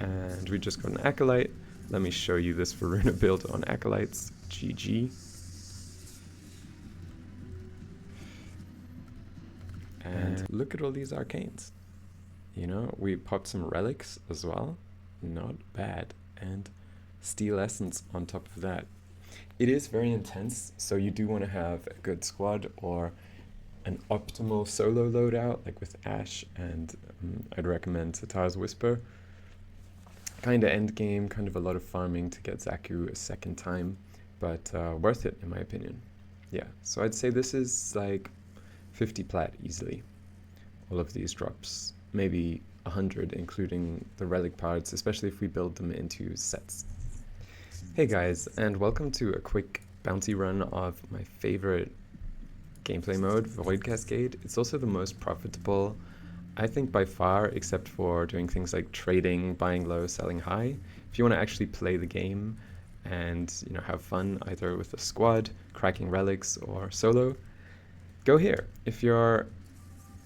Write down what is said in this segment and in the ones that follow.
And we just got an acolyte. Let me show you this Varuna build on acolytes. GG. And look at all these arcanes. You know, we popped some relics as well. Not bad. And steel essence on top of that. It is very intense, so you do want to have a good squad or an optimal solo loadout, like with Ash, and I'd recommend Satara's Whisper. Kind of endgame, kind of a lot of farming to get Zaku a second time, but worth it in my opinion. Yeah, so I'd say this is like 50 plat easily. All of these drops, maybe 100 including the relic parts, especially if we build them into sets. Hey guys, and welcome to a quick bounty run of my favorite gameplay mode, Void Cascade. It's also the most profitable, I think, by far, except for doing things like trading, buying low, selling high. If you want to actually play the game and, you know, have fun either with a squad, cracking relics, or solo, go here. If you're,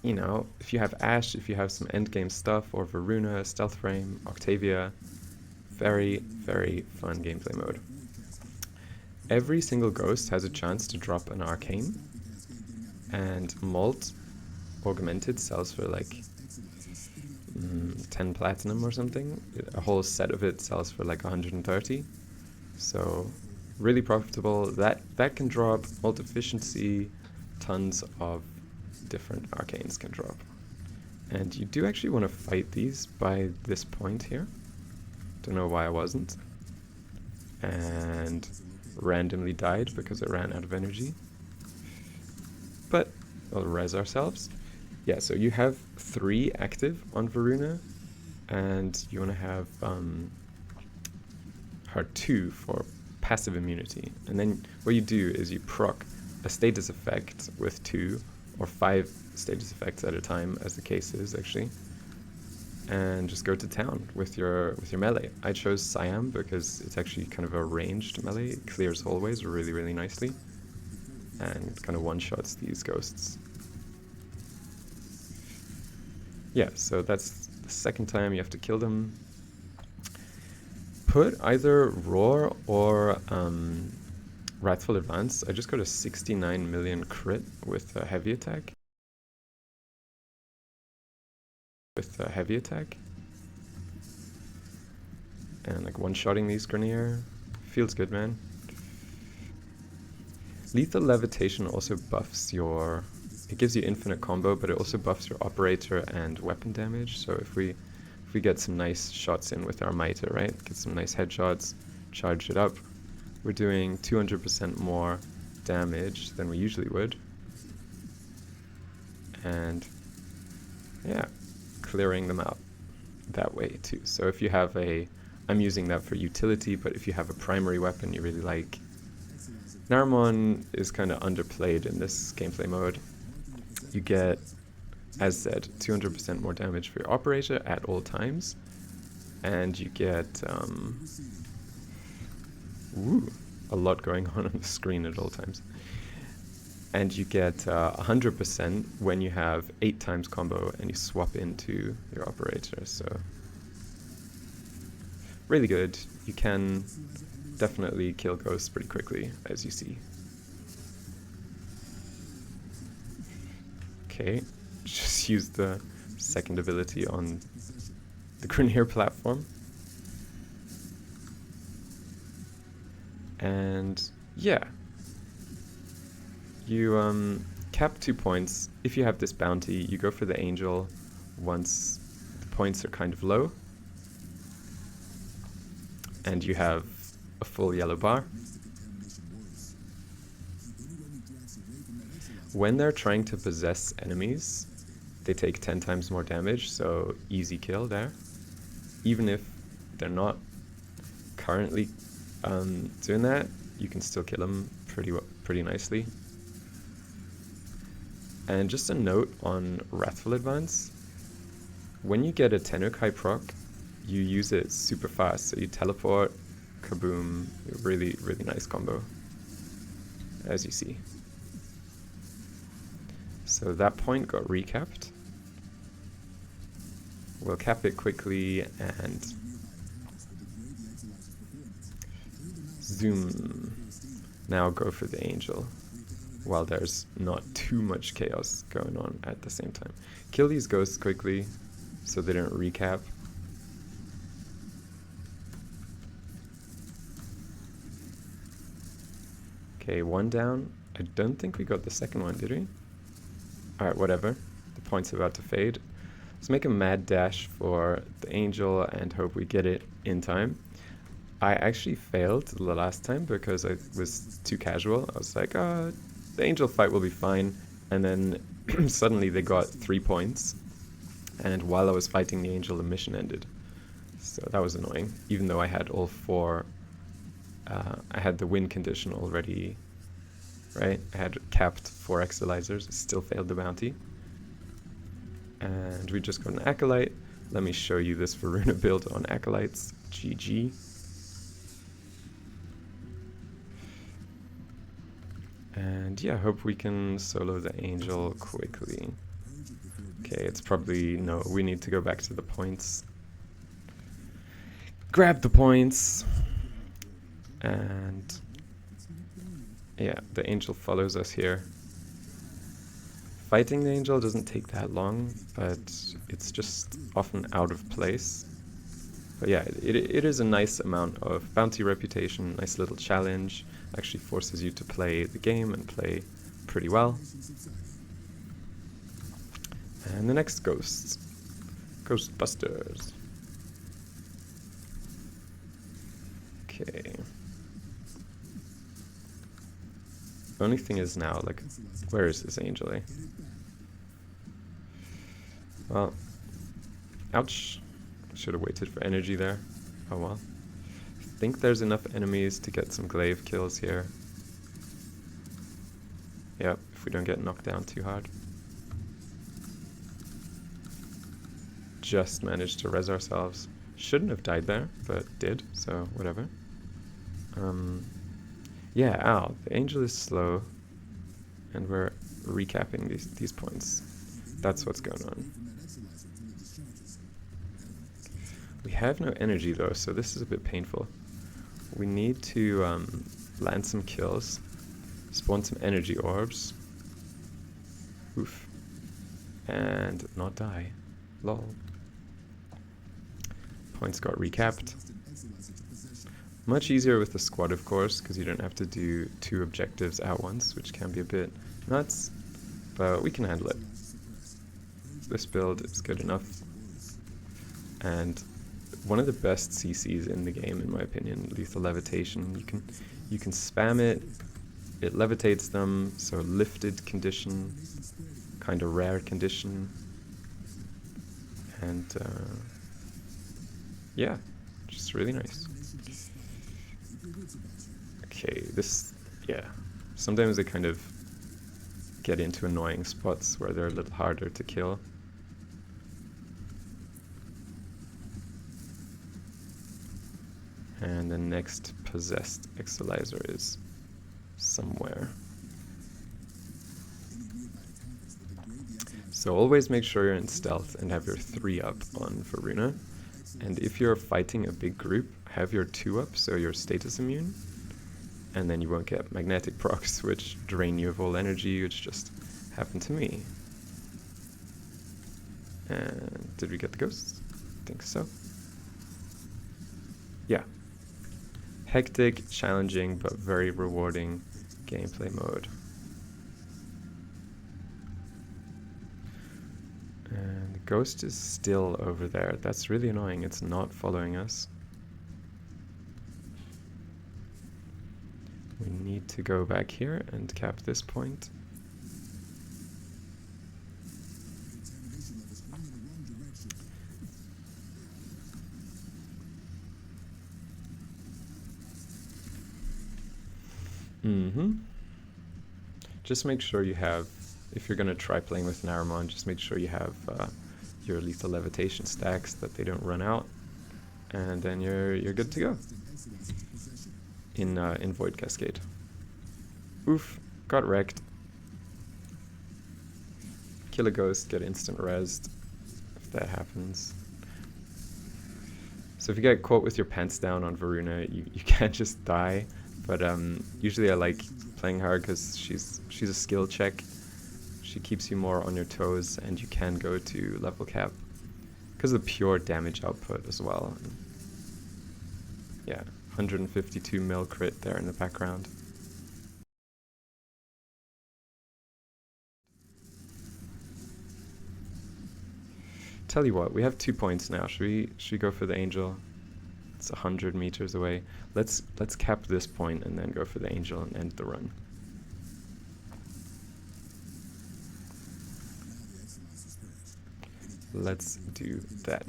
you know, if you have Ash, if you have some endgame stuff, or Varuna, Stealth Frame, Octavia, very, very fun gameplay mode. Every single ghost has a chance to drop an arcane, and Malt Augmented sells for like 10 platinum or something. A whole set of it sells for like 130. So really profitable. That can drop. Malt Efficiency, tons of different arcanes can drop. And you do actually want to fight these by this point here. Don't know why I wasn't. And randomly died because it ran out of energy. But we'll res ourselves. Yeah, so you have 3 active on Varuna, and you want to have her 2 for passive immunity. And then what you do is you proc a status effect with 2 or 5 status effects at a time, as the case is actually, and just go to town with your melee. I chose Siam because it's actually kind of a ranged melee. It clears hallways really, really nicely and kind of one-shots these ghosts. Yeah, so that's the second time you have to kill them. Put either Roar or Wrathful Advance. I just got a 69 million crit with a heavy attack. And like one-shotting these Grenier feels good, man. Lethal Levitation also buffs your... It gives you infinite combo, but it also buffs your operator and weapon damage. So if we get some nice shots in with our Mitre, right? Get some nice headshots, charge it up. We're doing 200% more damage than we usually would. And yeah, clearing them out that way too. So if you have a... I'm using that for utility, but if you have a primary weapon you really like... Naramon is kind of underplayed in this gameplay mode. You get, as said, 200% more damage for your operator at all times, and you get a lot going on the screen at all times. And you get 100% when you have 8 times combo and you swap into your operator. So really good. You can definitely kill ghosts pretty quickly, as you see. Okay, just use the second ability on the Grenier platform. And yeah, you cap 2 points. If you have this bounty, you go for the angel once the points are kind of low. And you have a full yellow bar. When they're trying to possess enemies, they take 10 times more damage, so easy kill there. Even if they're not currently doing that, you can still kill them pretty nicely. And just a note on Wrathful Advance, when you get a TennoCreate proc, you use it super fast, so you teleport, kaboom, really, really nice combo, as you see. So that point got recapped. We'll cap it quickly and Zoom. Now go for the angel, while there's not too much chaos going on at the same time. Kill these ghosts quickly, so they don't recap. Okay, one down. I don't think we got the second one, did we? Alright, whatever. The point's about to fade. Let's make a mad dash for the angel and hope we get it in time. I actually failed the last time because I was too casual. I was like, the angel fight will be fine. And then suddenly they got 3 points. And while I was fighting the angel, the mission ended. So that was annoying. Even though I had all 4, I had the win condition already, right? I had capped 4 actualizers, still failed the bounty. And we just got an acolyte. Let me show you this Varuna build on acolytes. GG. And yeah, hope we can solo the angel quickly. Okay, it's probably, no, we need to go back to the points. Grab the points. And yeah, the angel follows us here. Fighting the angel doesn't take that long, but it's just often out of place. But yeah, it is a nice amount of bounty reputation, nice little challenge. Actually forces you to play the game and play pretty well. And the next ghosts. Ghostbusters. Okay. Only thing is now, like, where is this angel, eh? Well, ouch. Should have waited for energy there. Oh well. I think there's enough enemies to get some glaive kills here. Yep, if we don't get knocked down too hard. Just managed to res ourselves. Shouldn't have died there, but did, so whatever. Yeah, ow, the angel is slow, and we're recapping these points. That's what's going on. We have no energy though, so this is a bit painful. We need to land some kills, spawn some energy orbs, oof, and not die. Lol. Points got recapped. Much easier with the squad, of course, because you don't have to do 2 objectives at once, which can be a bit nuts, but we can handle it. This build is good enough. And one of the best CCs in the game, in my opinion, lethal levitation. You can spam it, it levitates them, so lifted condition, kind of rare condition, and yeah, just really nice. Okay, this, yeah, sometimes they kind of get into annoying spots where they're a little harder to kill. And the next possessed Exilizer is somewhere. So always make sure you're in stealth and have your 3 up on Varuna. And if you're fighting a big group, have your 2 up, so you're status immune. And then you won't get magnetic procs, which drain you of all energy, which just happened to me. And did we get the ghosts? I think so. Yeah. Hectic, challenging, but very rewarding gameplay mode. And the ghost is still over there. That's really annoying. It's not following us. We need to go back here and cap this point. Just make sure you have, if you're going to try playing with Naramon, just make sure you have your lethal levitation stacks, that they don't run out, and then you're good to go in Void Cascade. Oof, got wrecked. Kill a ghost, get instant rezzed if that happens. So if you get caught with your pants down on Varuna, you can't just die. But usually I like playing her because she's a skill check. She keeps you more on your toes, and you can go to level cap because of the pure damage output as well. Yeah, 152 mil crit there in the background. Tell you what, we have 2 points now. Should we go for the angel? It's 100 meters away. Let's cap this point and then go for the angel and end the run. Let's do that.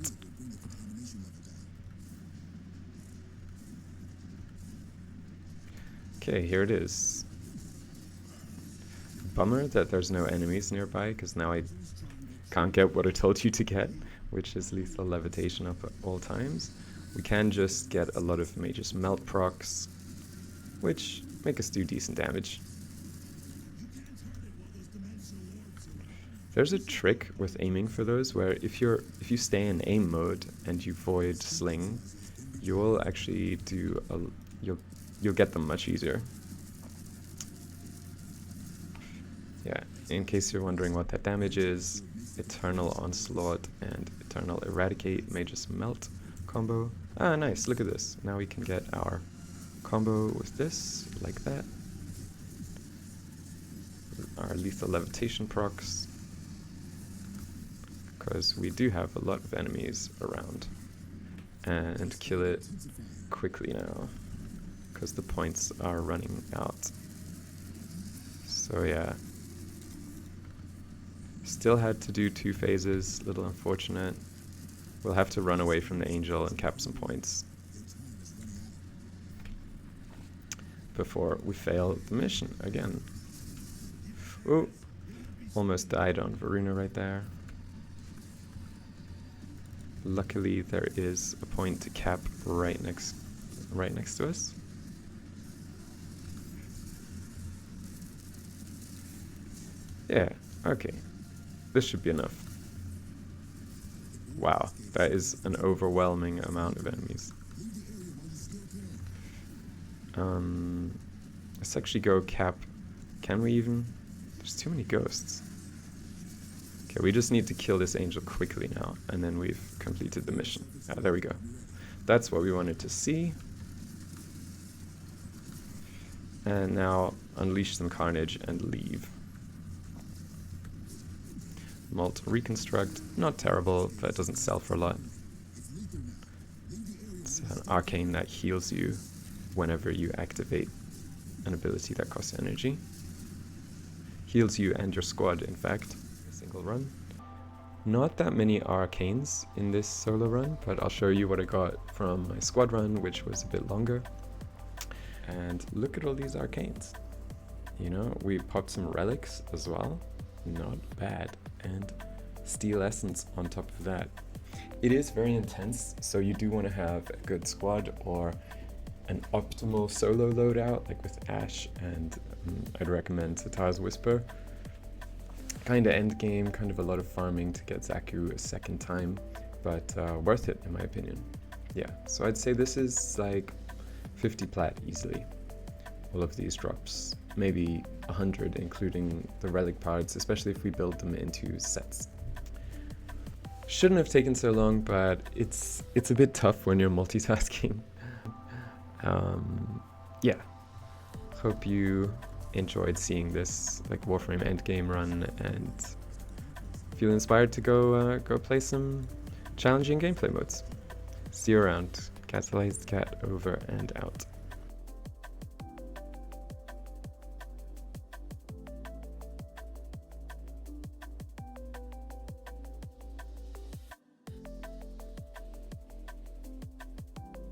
Okay, here it is. Bummer that there's no enemies nearby, because now I can't get what I told you to get, which is lethal levitation up at all times. We can just get a lot of mage's melt procs, which make us do decent damage. There's a trick with aiming for those where if you stay in aim mode and you void sling, you'll actually do you'll get them much easier. Yeah, in case you're wondering what that damage is, Eternal Onslaught and Eternal Eradicate Mage's Melt combo. Ah, nice, look at this. Now we can get our combo with this, like that. Our lethal levitation procs. Because we do have a lot of enemies around. And kill it quickly now, because the points are running out. So yeah. Still had to do 2 phases, little unfortunate. We'll have to run away from the angel and cap some points before we fail the mission again. Ooh, almost died on Varuna right there. Luckily there is a point to cap right next to us. Yeah, okay. This should be enough. Wow, that is an overwhelming amount of enemies. Let's actually go cap. Can we even? There's too many ghosts. Okay, we just need to kill this angel quickly now, and then we've completed the mission. Ah, there we go. That's what we wanted to see. And now unleash some carnage and leave. Mult Reconstruct, not terrible, but it doesn't sell for a lot. It's an arcane that heals you whenever you activate an ability that costs energy. Heals you and your squad, in fact, a single run. Not that many arcanes in this solo run, but I'll show you what I got from my squad run, which was a bit longer. And look at all these arcanes. You know, we popped some relics as well. Not bad. And steel essence on top of that. It is very intense, so you do want to have a good squad or an optimal solo loadout, like with Ashe, and I'd recommend Sattar's Whisper. Kinda endgame, kind of a lot of farming to get Zaku a second time, but worth it in my opinion. Yeah, so I'd say this is like 50 plat easily. All of these drops, maybe 100 including the relic parts, especially if we build them into sets. Shouldn't have taken so long, but it's a bit tough when you're multitasking. Yeah, hope you enjoyed seeing this like Warframe endgame run and feel inspired to go play some challenging gameplay modes. See you around. Catalysed Cat over and out.